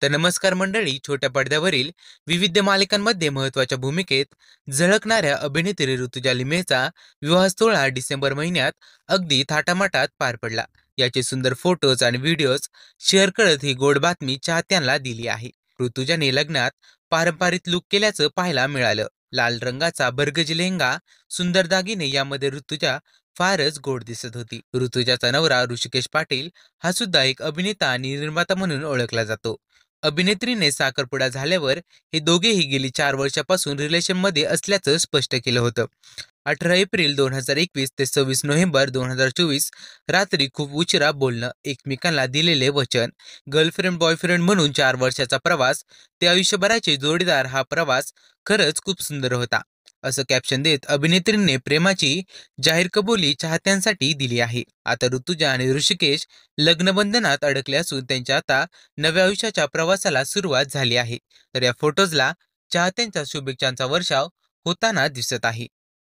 तर नमस्कार मंडळी, छोट्या पडद्यावरील विविध मालिकांमध्ये महत्त्वाच्या भूमिकेत झळकणाऱ्या अभिनेत्री ऋतुजा लिमयेचा विवाह सोहळा डिसेंबर महिन्यात अगदी थाटामाटात पार पडला. याचे सुंदर फोटोज आणि व्हिडिओज शेअर करत ही गोड बातमी चाहत्यांना दिली आहे. ऋतुजाने लग्नात पारंपरिक लुक केल्याचं पाहायला मिळालं. लाल रंगाचा भरगज लेहंगा, सुंदर दागिने यामध्ये ऋतुजा फारच गोड दिसत होती. ऋतुजाचा नवरा ऋषिकेश पाटील हा सुद्धा एक अभिनेता आणि निर्माता म्हणून ओळखला जातो. अभिनेत्रीने साखरपुडा झाल्यावर हे दोघेही गेली 4 वर्षापासून रिलेशनमध्ये असल्याचं स्पष्ट केलं होतं. 18 एप्रिल 2021 ते 26 नोव्हेंबर 2024 रात्री खूप उशिरा बोलणं, एकमेकांना दिलेले वचन, गर्लफ्रेंड बॉयफ्रेंड म्हणून 4 वर्षाचा प्रवास, ते आयुष्यभराचे जोडीदार, हा प्रवास खरंच खूप सुंदर होता, असं कॅप्शन देत अभिनेत्रीने प्रेमाची जाहीर कबुली चाहत्यांसाठी दिली आहे. आता ऋतुजा आणि ऋषिकेश लग्नबंधनात अडकले असून त्यांच्या आता नव्या आयुष्याच्या प्रवासाला सुरुवात झाली आहे. तर या फोटोजला चाहत्यांच्या शुभेच्छांचा वर्षाव होताना दिसत आहे.